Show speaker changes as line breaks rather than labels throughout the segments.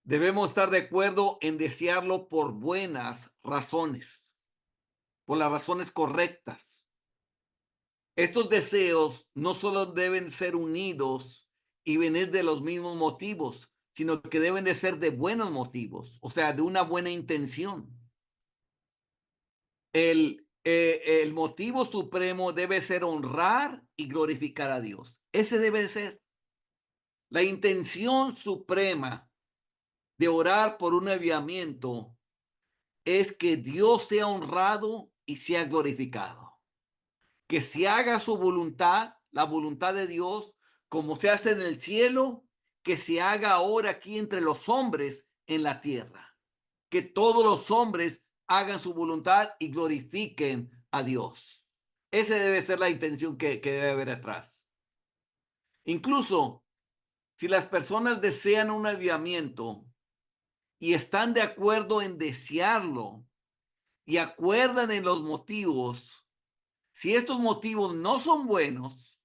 Debemos estar de acuerdo en desearlo por buenas razones, por las razones correctas. Estos deseos no solo deben ser unidos y venir de los mismos motivos, sino que deben de ser de buenos motivos, o sea, de una buena intención. El motivo supremo debe ser honrar y glorificar a Dios. Ese debe de ser la intención suprema de orar por un avivamiento, es que Dios sea honrado y sea glorificado. Que se haga su voluntad, la voluntad de Dios, como se hace en el cielo, que se haga ahora aquí entre los hombres en la tierra. Que todos los hombres hagan su voluntad y glorifiquen a Dios. Esa debe ser la intención que debe haber atrás. Incluso si las personas desean un avivamiento y están de acuerdo en desearlo y acuerdan en los motivos, si estos motivos no son buenos,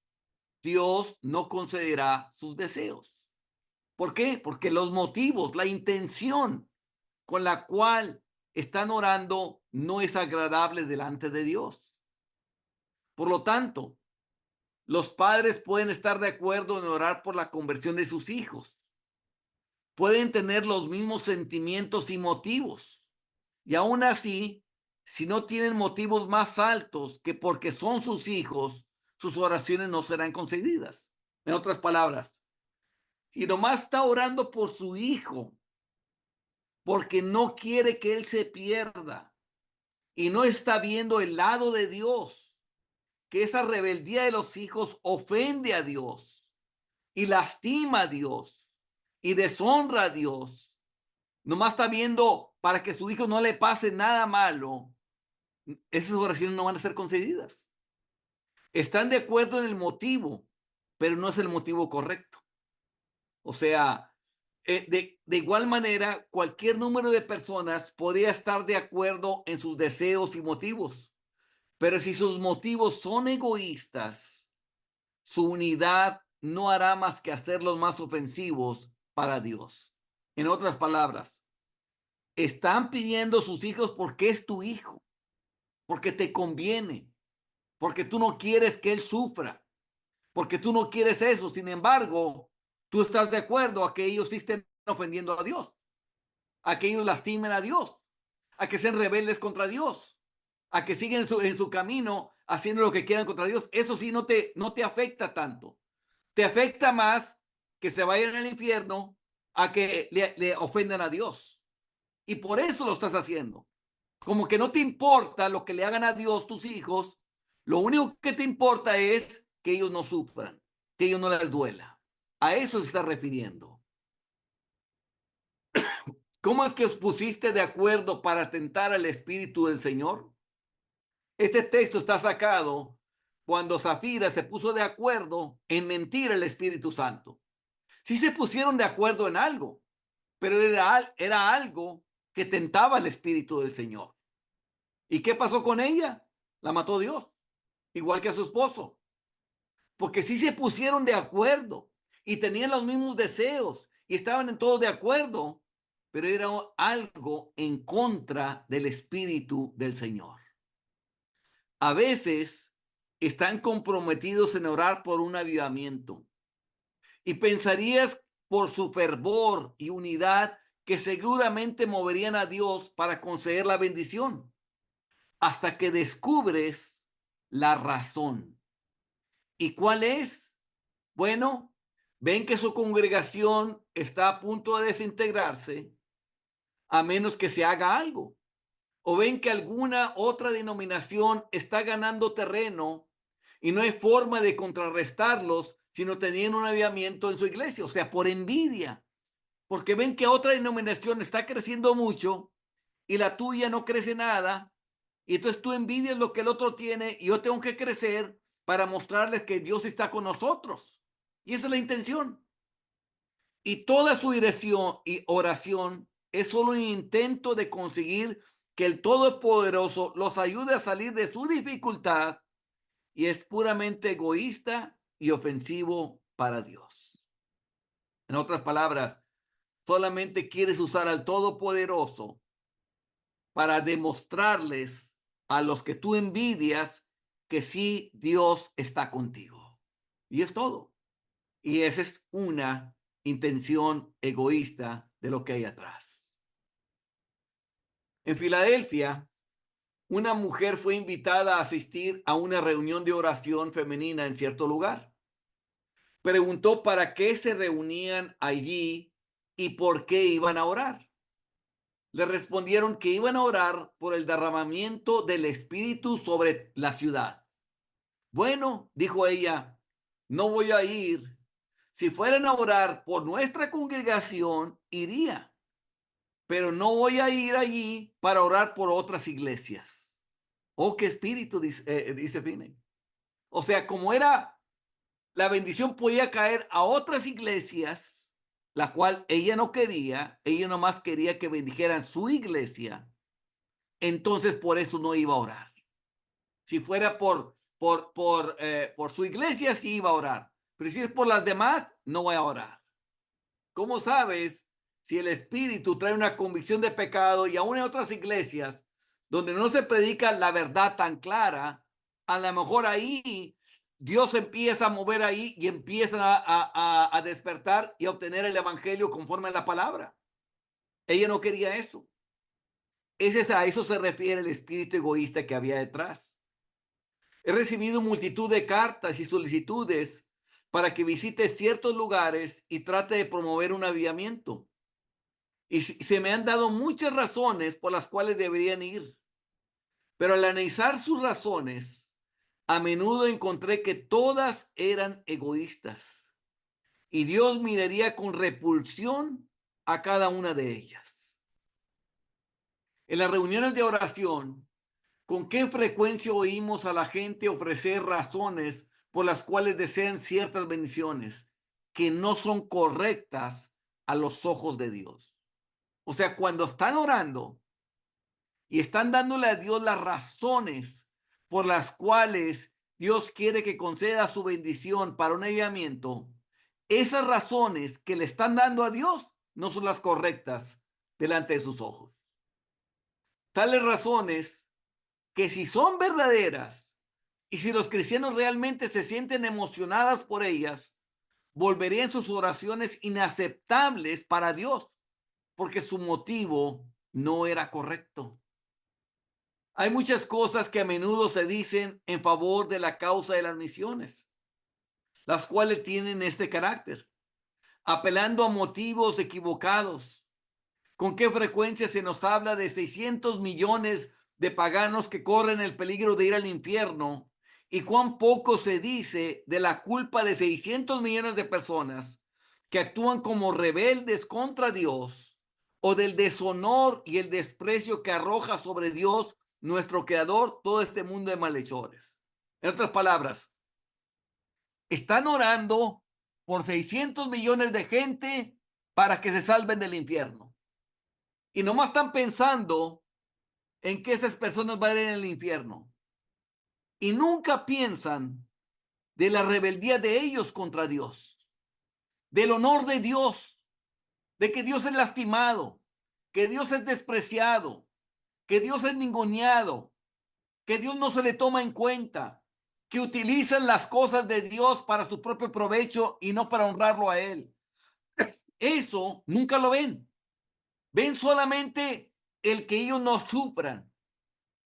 Dios no concederá sus deseos. ¿Por qué? Porque los motivos, la intención con la cual están orando no es agradable delante de Dios. Por lo tanto, los padres pueden estar de acuerdo en orar por la conversión de sus hijos. Pueden tener los mismos sentimientos y motivos. Y aún así, si no tienen motivos más altos que porque son sus hijos, sus oraciones no serán concedidas. En otras palabras, si nomás está orando por su hijo, porque no quiere que él se pierda y no está viendo el lado de Dios, que esa rebeldía de los hijos ofende a Dios y lastima a Dios y deshonra a Dios, nomás está viendo para que su hijo no le pase nada malo, esas oraciones no van a ser concedidas. Están de acuerdo en el motivo, pero no es el motivo correcto. O sea, de igual manera, cualquier número de personas podría estar de acuerdo en sus deseos y motivos, pero si sus motivos son egoístas, su unidad no hará más que hacerlos más ofensivos para Dios. En otras palabras, están pidiendo sus hijos porque es tu hijo, porque te conviene, porque tú no quieres que él sufra, porque tú no quieres eso. Sin embargo, tú estás de acuerdo a que ellos sí estén ofendiendo a Dios, a que ellos lastimen a Dios, a que sean rebeldes contra Dios, a que siguen en su camino haciendo lo que quieran contra Dios. Eso sí no te afecta tanto. Te afecta más que se vayan al infierno a que le ofendan a Dios. Y por eso lo estás haciendo. Como que no te importa lo que le hagan a Dios tus hijos, lo único que te importa es que ellos no sufran, que ellos no les duela. A eso se está refiriendo. ¿Cómo es que os pusiste de acuerdo para tentar al Espíritu del Señor? Este texto está sacado cuando Zafira se puso de acuerdo en mentir al Espíritu Santo. Sí se pusieron de acuerdo en algo, pero era algo que tentaba al Espíritu del Señor. ¿Y qué pasó con ella? La mató Dios, igual que a su esposo. Porque sí se pusieron de acuerdo y tenían los mismos deseos y estaban en todo de acuerdo, pero era algo en contra del Espíritu del Señor. A veces están comprometidos en orar por un avivamiento y pensarías por su fervor y unidad que seguramente moverían a Dios para conceder la bendición, hasta que descubres la razón. ¿Y cuál es? Bueno, ven que su congregación está a punto de desintegrarse a menos que se haga algo. O ven que alguna otra denominación está ganando terreno y no hay forma de contrarrestarlos sino teniendo un avivamiento en su iglesia, o sea, por envidia, porque ven que otra denominación está creciendo mucho y la tuya no crece nada, y entonces tú envidias lo que el otro tiene y yo tengo que crecer para mostrarles que Dios está con nosotros. Y esa es la intención. Y toda su dirección y oración es solo un intento de conseguir que el Todopoderoso los ayude a salir de su dificultad y es puramente egoísta y ofensivo para Dios. En otras palabras, solamente quieres usar al Todopoderoso para demostrarles a los que tú envidias que sí, Dios está contigo. Y es todo. Y esa es una intención egoísta de lo que hay atrás. En Filadelfia, una mujer fue invitada a asistir a una reunión de oración femenina en cierto lugar. Preguntó para qué se reunían allí y por qué iban a orar. Le respondieron que iban a orar por el derramamiento del Espíritu sobre la ciudad. Bueno, dijo ella, no voy a ir. Si fueran a orar por nuestra congregación, iría, pero no voy a ir allí para orar por otras iglesias. Oh, qué espíritu, dice Finney. O sea, como era, la bendición podía caer a otras iglesias, la cual ella no quería, ella nomás quería que bendijeran su iglesia, entonces por eso no iba a orar. Si fuera por su iglesia, sí iba a orar, pero si es por las demás, no voy a orar. ¿Cómo sabes si el Espíritu trae una convicción de pecado y aún en otras iglesias donde no se predica la verdad tan clara? A lo mejor ahí Dios empieza a mover ahí y empiezan a despertar y a obtener el evangelio conforme a la palabra. Ella no quería eso. A eso se refiere el espíritu egoísta que había detrás. He recibido multitud de cartas y solicitudes para que visite ciertos lugares y trate de promover un avivamiento. Y se me han dado muchas razones por las cuales deberían ir. Pero al analizar sus razones, a menudo encontré que todas eran egoístas. Y Dios miraría con repulsión a cada una de ellas. En las reuniones de oración, ¿con qué frecuencia oímos a la gente ofrecer razones por las cuales desean ciertas bendiciones que no son correctas a los ojos de Dios? O sea, cuando están orando y están dándole a Dios las razones por las cuales Dios quiere que conceda su bendición para un avivamiento, esas razones que le están dando a Dios no son las correctas delante de sus ojos. Tales razones que si son verdaderas y si los cristianos realmente se sienten emocionadas por ellas, volverían sus oraciones inaceptables para Dios, porque su motivo no era correcto. Hay muchas cosas que a menudo se dicen en favor de la causa de las misiones, las cuales tienen este carácter, apelando a motivos equivocados. ¿Con qué frecuencia se nos habla de 600 millones de paganos que corren el peligro de ir al infierno? ¿Y cuán poco se dice de la culpa de 600 millones de personas que actúan como rebeldes contra Dios, o del deshonor y el desprecio que arroja sobre Dios, nuestro creador, todo este mundo de malhechores? En otras palabras, están orando por 600 millones de gente para que se salven del infierno. Y nomás están pensando en que esas personas van a ir en el infierno. Y nunca piensan de la rebeldía de ellos contra Dios, del honor de Dios, de que Dios es lastimado, que Dios es despreciado, que Dios es ninguneado, que Dios no se le toma en cuenta, que utilizan las cosas de Dios para su propio provecho y no para honrarlo a Él. Eso nunca lo ven. Ven solamente el que ellos no sufran,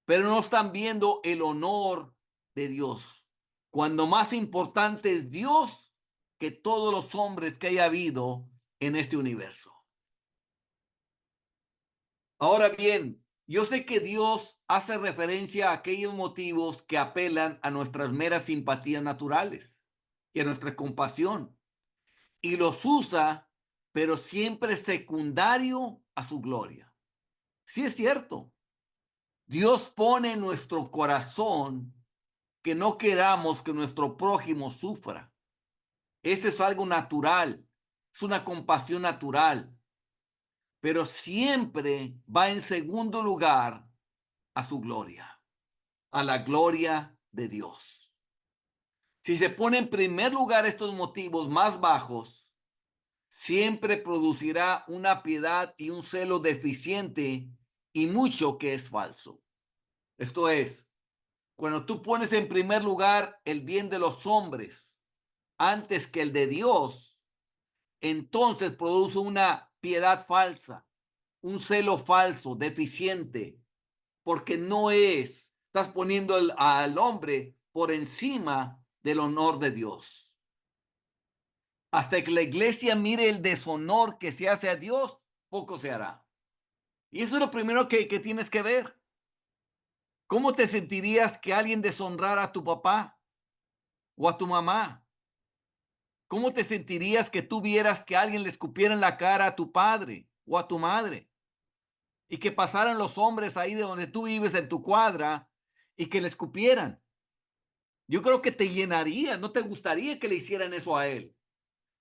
pero no están viendo el honor de Dios. Cuando más importante es Dios que todos los hombres que haya habido en este universo. Ahora bien, yo sé que Dios hace referencia a aquellos motivos que apelan a nuestras meras simpatías naturales y a nuestra compasión, y los usa, pero siempre secundario a su gloria. Sí es cierto, Dios pone en nuestro corazón que no queramos que nuestro prójimo sufra. Ese es algo natural, es una compasión natural, pero siempre va en segundo lugar a su gloria, a la gloria de Dios. Si se pone en primer lugar estos motivos más bajos, siempre producirá una piedad y un celo deficiente y mucho que es falso. Esto es, cuando tú pones en primer lugar el bien de los hombres antes que el de Dios, entonces produce una piedad falsa, un celo falso, deficiente, porque estás poniendo al hombre por encima del honor de Dios. Hasta que la iglesia mire el deshonor que se hace a Dios, poco se hará. Y eso es lo primero que tienes que ver. ¿Cómo te sentirías que alguien deshonrara a tu papá o a tu mamá? ¿Cómo te sentirías que tú vieras que alguien le escupiera en la cara a tu padre o a tu madre? Y que pasaran los hombres ahí de donde tú vives en tu cuadra y que le escupieran. Yo creo que te llenaría, no te gustaría que le hicieran eso a él.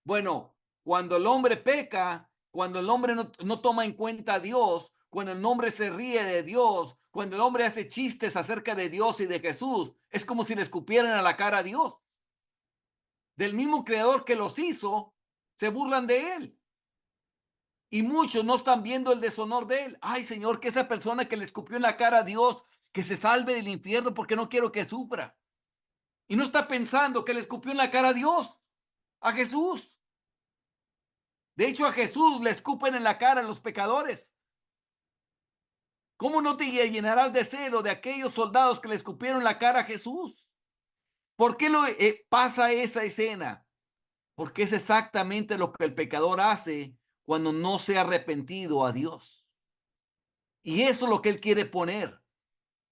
Bueno, cuando el hombre peca, cuando el hombre no toma en cuenta a Dios, cuando el hombre se ríe de Dios, cuando el hombre hace chistes acerca de Dios y de Jesús, es como si le escupieran a la cara a Dios. Del mismo creador que los hizo, se burlan de él. Y muchos no están viendo el deshonor de él. Ay, Señor, que esa persona que le escupió en la cara a Dios, que se salve del infierno porque no quiero que sufra. Y no está pensando que le escupió en la cara a Dios, a Jesús. De hecho, a Jesús le escupen en la cara a los pecadores. ¿Cómo no te llenarás de celo de aquellos soldados que le escupieron la cara a Jesús? ¿Por qué pasa esa escena? Porque es exactamente lo que el pecador hace cuando no se ha arrepentido a Dios. Y eso es lo que él quiere poner.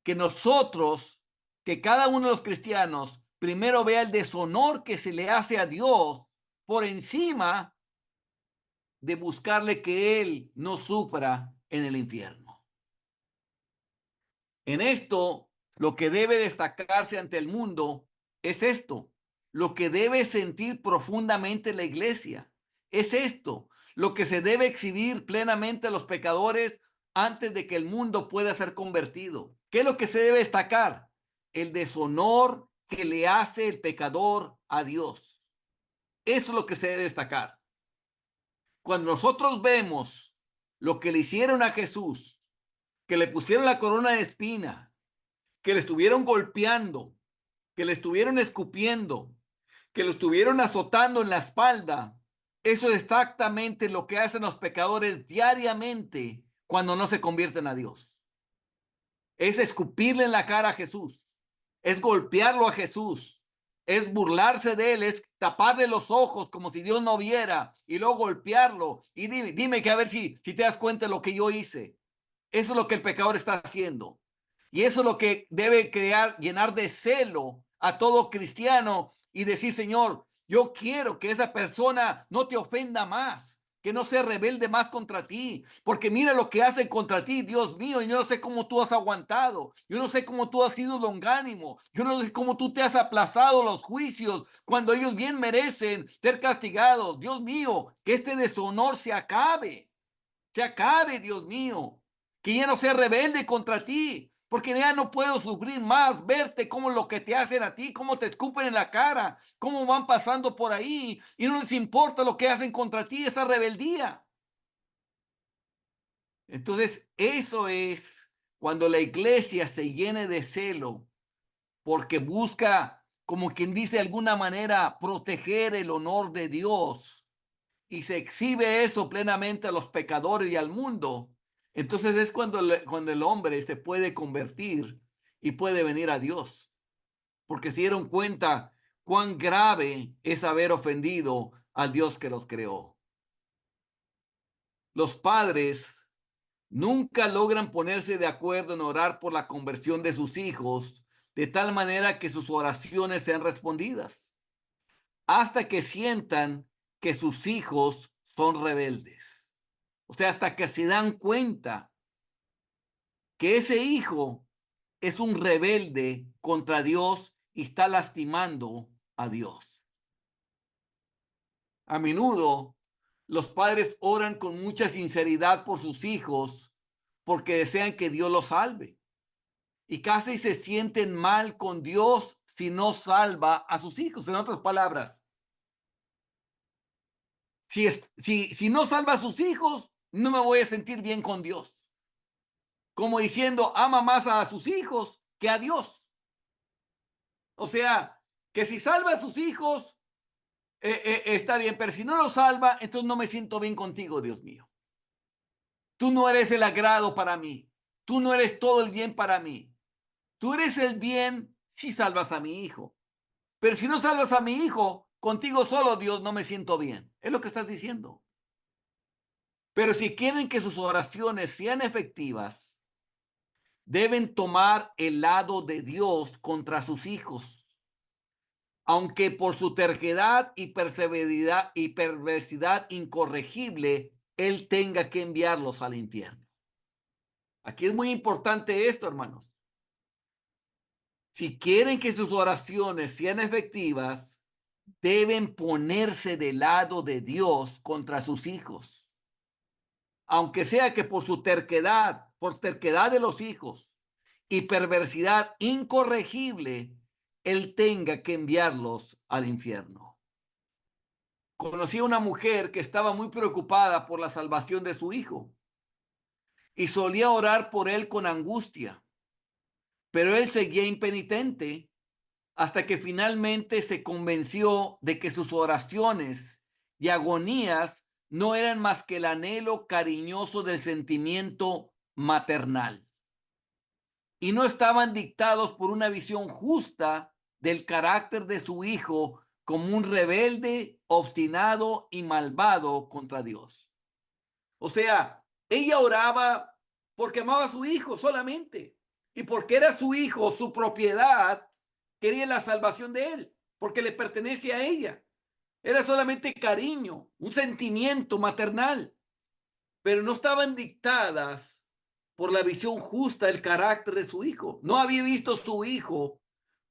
Que nosotros, que cada uno de los cristianos, primero vea el deshonor que se le hace a Dios por encima de buscarle que él no sufra en el infierno. En esto, lo que debe destacarse ante el mundo es esto. Lo que debe sentir profundamente la iglesia es esto. Lo que se debe exhibir plenamente a los pecadores antes de que el mundo pueda ser convertido. ¿Qué es lo que se debe destacar? El deshonor que le hace el pecador a Dios. Eso es lo que se debe destacar. Cuando nosotros vemos lo que le hicieron a Jesús, que le pusieron la corona de espina, que le estuvieron golpeando, que le estuvieron escupiendo, que lo estuvieron azotando en la espalda, eso es exactamente lo que hacen los pecadores diariamente cuando no se convierten a Dios. Es escupirle en la cara a Jesús, es golpearlo a Jesús, es burlarse de él, es taparle los ojos como si Dios no viera y luego golpearlo. Y dime que a ver si te das cuenta de lo que yo hice. Eso es lo que el pecador está haciendo. Y eso es lo que debe llenar de celo a todo cristiano y decir, Señor, yo quiero que esa persona no te ofenda más, que no se rebelde más contra ti, porque mira lo que hacen contra ti, Dios mío, y yo no sé cómo tú has aguantado, yo no sé cómo tú has sido longánimo, yo no sé cómo tú te has aplazado los juicios cuando ellos bien merecen ser castigados. Dios mío, que este deshonor se acabe, Dios mío, que ya no sea rebelde contra ti, porque ya no puedo sufrir más verte como lo que te hacen a ti, cómo te escupen en la cara, cómo van pasando por ahí y no les importa lo que hacen contra ti, esa rebeldía. Entonces, eso es cuando la iglesia se llene de celo, porque busca, como quien dice de alguna manera, proteger el honor de Dios y se exhibe eso plenamente a los pecadores y al mundo. Entonces es cuando el hombre se puede convertir y puede venir a Dios, porque se dieron cuenta cuán grave es haber ofendido al Dios que los creó. Los padres nunca logran ponerse de acuerdo en orar por la conversión de sus hijos de tal manera que sus oraciones sean respondidas, hasta que sientan que sus hijos son rebeldes. O sea, hasta que se dan cuenta que ese hijo es un rebelde contra Dios y está lastimando a Dios. A menudo los padres oran con mucha sinceridad por sus hijos porque desean que Dios los salve. Y casi se sienten mal con Dios si no salva a sus hijos. En otras palabras, Si no salva a sus hijos, no me voy a sentir bien con Dios. Como diciendo, ama más a sus hijos que a Dios. O sea, que si salva a sus hijos, está bien, pero si no los salva, entonces no me siento bien contigo, Dios mío. Tú no eres el agrado para mí. Tú no eres todo el bien para mí. Tú eres el bien si salvas a mi hijo. Pero si no salvas a mi hijo, contigo solo, Dios, no me siento bien. Es lo que estás diciendo. Pero si quieren que sus oraciones sean efectivas, deben tomar el lado de Dios contra sus hijos, aunque por su terquedad y perversidad incorregible, Él tenga que enviarlos al infierno. Aquí es muy importante esto, hermanos. Si quieren que sus oraciones sean efectivas, deben ponerse del lado de Dios contra sus hijos, aunque sea que por terquedad de los hijos y perversidad incorregible, Él tenga que enviarlos al infierno. Conocí a una mujer que estaba muy preocupada por la salvación de su hijo y solía orar por él con angustia, pero él seguía impenitente hasta que finalmente se convenció de que sus oraciones y agonías no eran más que el anhelo cariñoso del sentimiento maternal y no estaban dictados por una visión justa del carácter de su hijo como un rebelde, obstinado y malvado contra Dios. O sea, ella oraba porque amaba a su hijo solamente y porque era su hijo, su propiedad, quería la salvación de él, porque le pertenece a ella. Era solamente cariño, un sentimiento maternal, pero no estaban dictadas por la visión justa del carácter de su hijo. No había visto a su hijo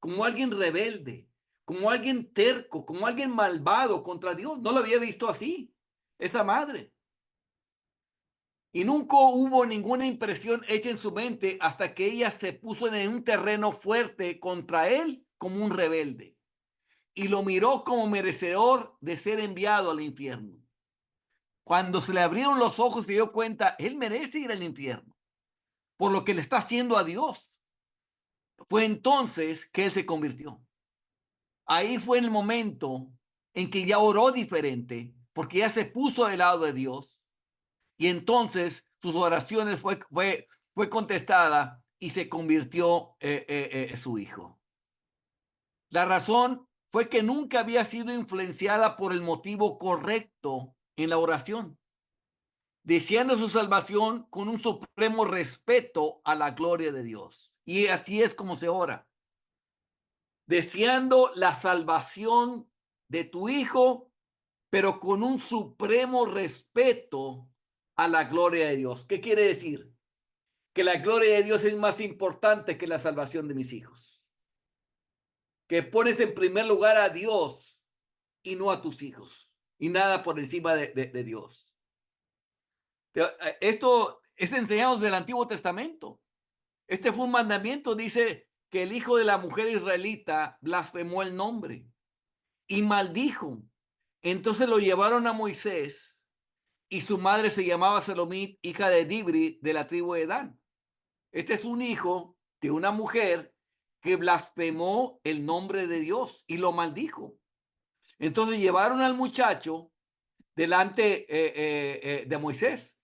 como alguien rebelde, como alguien terco, como alguien malvado contra Dios. No lo había visto así, esa madre. Y nunca hubo ninguna impresión hecha en su mente hasta que ella se puso en un terreno fuerte contra él como un rebelde y lo miró como merecedor de ser enviado al infierno. Cuando se le abrieron los ojos se dio cuenta, él merece ir al infierno por lo que le está haciendo a Dios. Fue entonces que él se convirtió. Ahí fue el momento en que ya oró diferente, porque ya se puso del lado de Dios y entonces sus oraciones fue contestada y se convirtió su hijo. La razón fue que nunca había sido influenciada por el motivo correcto en la oración, deseando su salvación con un supremo respeto a la gloria de Dios. Y así es como se ora, deseando la salvación de tu hijo, pero con un supremo respeto a la gloria de Dios. ¿Qué quiere decir? Que la gloria de Dios es más importante que la salvación de mis hijos. Que pones en primer lugar a Dios y no a tus hijos. Y nada por encima de Dios. Esto es enseñado del Antiguo Testamento. Este fue un mandamiento, dice que el hijo de la mujer israelita blasfemó el nombre y maldijo. Entonces lo llevaron a Moisés y su madre se llamaba Selomit, hija de Dibri, de la tribu de Dan. Este es un hijo de una mujer que blasfemó el nombre de Dios y lo maldijo. Entonces llevaron al muchacho delante de Moisés.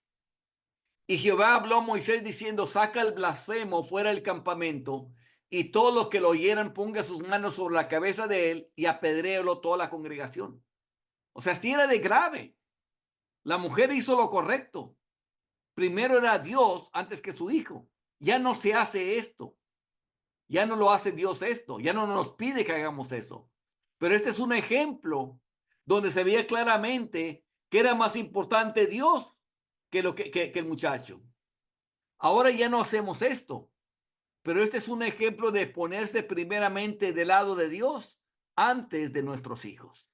Y Jehová habló a Moisés diciendo, saca el blasfemo fuera del campamento y todos los que lo oyeran ponga sus manos sobre la cabeza de él y apedréelo toda la congregación. O sea, si era de grave. La mujer hizo lo correcto. Primero era Dios antes que su hijo. Ya no se hace esto. Ya no lo hace Dios esto. Ya no nos pide que hagamos eso. Pero este es un ejemplo donde se veía claramente que era más importante Dios que el muchacho. Ahora ya no hacemos esto. Pero este es un ejemplo de ponerse primeramente del lado de Dios antes de nuestros hijos.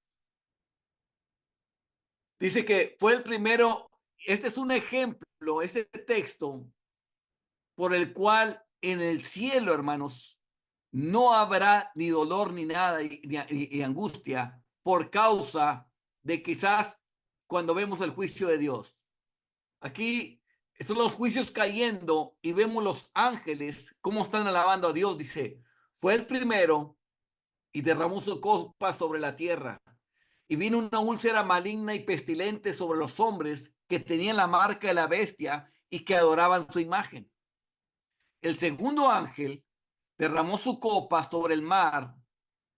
Dice que fue el primero. Este es un ejemplo, este texto, por el cual en el cielo, hermanos, no habrá ni dolor ni nada y angustia por causa de quizás cuando vemos el juicio de Dios. Aquí son los juicios cayendo y vemos los ángeles cómo están alabando a Dios. Dice, fue el primero y derramó su copa sobre la tierra. Y vino una úlcera maligna y pestilente sobre los hombres que tenían la marca de la bestia y que adoraban su imagen. El segundo ángel derramó su copa sobre el mar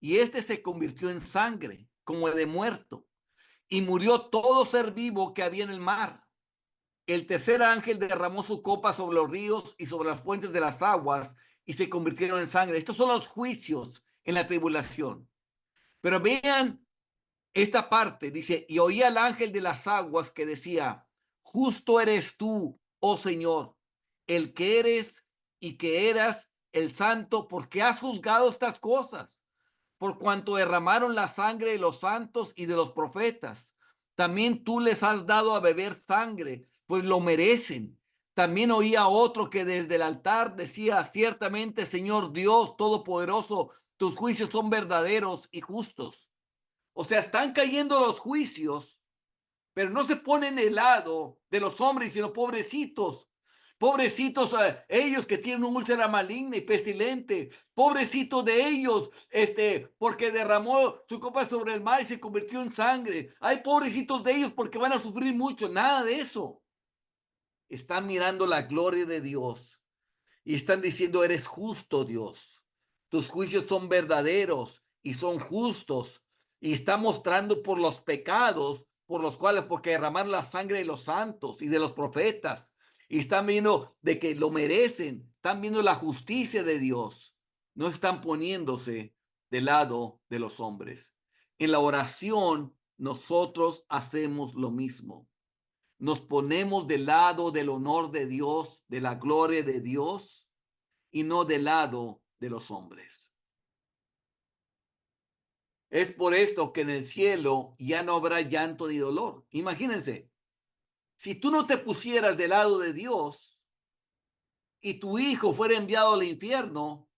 y éste se convirtió en sangre, como de muerto, y murió todo ser vivo que había en el mar. El tercer ángel derramó su copa sobre los ríos y sobre las fuentes de las aguas y se convirtieron en sangre. Estos son los juicios en la tribulación. Pero vean esta parte, dice, y oí al ángel de las aguas que decía, justo eres tú, oh Señor, el que eres y que eras el santo, porque has juzgado estas cosas, por cuanto derramaron la sangre de los santos y de los profetas. También tú les has dado a beber sangre, pues lo merecen. También oí a otro que desde el altar decía, ciertamente, Señor Dios Todopoderoso, tus juicios son verdaderos y justos. O sea, están cayendo los juicios, pero no se ponen el lado de los hombres, sino pobrecitos. Pobrecitos, ellos que tienen una úlcera maligna y pestilente. Pobrecitos de ellos, porque derramó su copa sobre el mar y se convirtió en sangre. Hay pobrecitos de ellos porque van a sufrir mucho. Nada de eso. Están mirando la gloria de Dios y están diciendo, eres justo, Dios. Tus juicios son verdaderos y son justos. Y está mostrando por los pecados por los cuales, porque derramar la sangre de los santos y de los profetas. Y están viendo de que lo merecen. Están viendo la justicia de Dios. No están poniéndose del lado de los hombres. En la oración, nosotros hacemos lo mismo. Nos ponemos del lado del honor de Dios, de la gloria de Dios, y no del lado de los hombres. Es por esto que en el cielo ya no habrá llanto ni dolor. Imagínense, si tú no te pusieras del lado de Dios y tu hijo fuera enviado al infierno,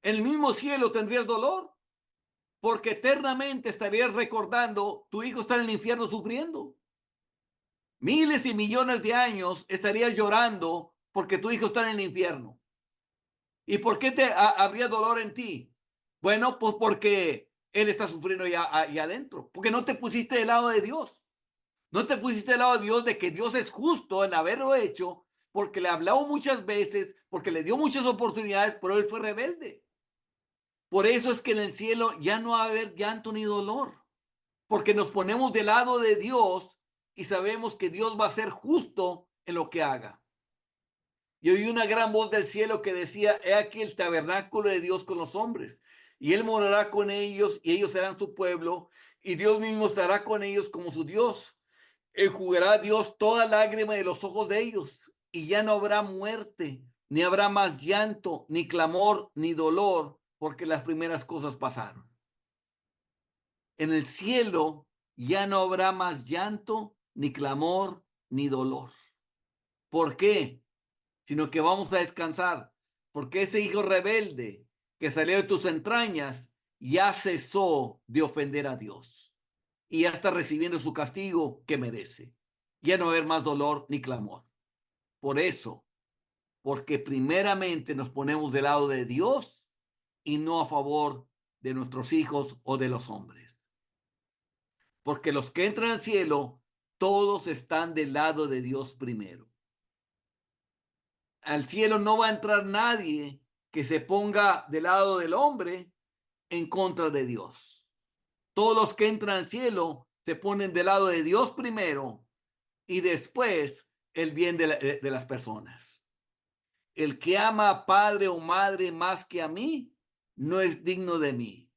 en el mismo cielo tendrías dolor, porque eternamente estarías recordando tu hijo está en el infierno sufriendo. Miles y millones de años estarías llorando porque tu hijo está en el infierno. ¿Y por qué habría dolor en ti? Bueno, pues porque él está sufriendo ya adentro, porque no te pusiste del lado de Dios. No te pusiste del lado de Dios, de que Dios es justo en haberlo hecho, porque le habló muchas veces, porque le dio muchas oportunidades, pero él fue rebelde. Por eso es que en el cielo ya no va a haber llanto ni dolor, porque nos ponemos del lado de Dios y sabemos que Dios va a ser justo en lo que haga. Y oí una gran voz del cielo que decía, he aquí el tabernáculo de Dios con los hombres, y él morará con ellos, y ellos serán su pueblo, y Dios mismo estará con ellos como su Dios. Enjugará a Dios toda lágrima de los ojos de ellos, y ya no habrá muerte, ni habrá más llanto, ni clamor, ni dolor, porque las primeras cosas pasaron. En el cielo ya no habrá más llanto, ni clamor, ni dolor. ¿Por qué? Sino que vamos a descansar, porque ese hijo rebelde que salió de tus entrañas ya cesó de ofender a Dios y ya está recibiendo su castigo que merece. Ya no va a haber más dolor ni clamor. Por eso, porque primeramente nos ponemos del lado de Dios y no a favor de nuestros hijos o de los hombres. Porque los que entran al cielo, todos están del lado de Dios primero. Al cielo no va a entrar nadie que se ponga del lado del hombre en contra de Dios. Todos los que entran al cielo se ponen del lado de Dios primero y después el bien de las personas. El que ama a padre o madre más que a mí, no es digno de mí.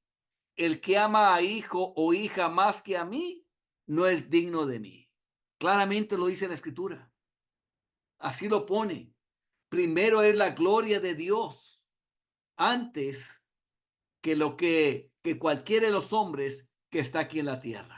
El que ama a hijo o hija más que a mí, no es digno de mí. Claramente lo dice la Escritura. Así lo pone. Primero es la gloria de Dios antes que lo que cualquiera de los hombres que está aquí en la tierra.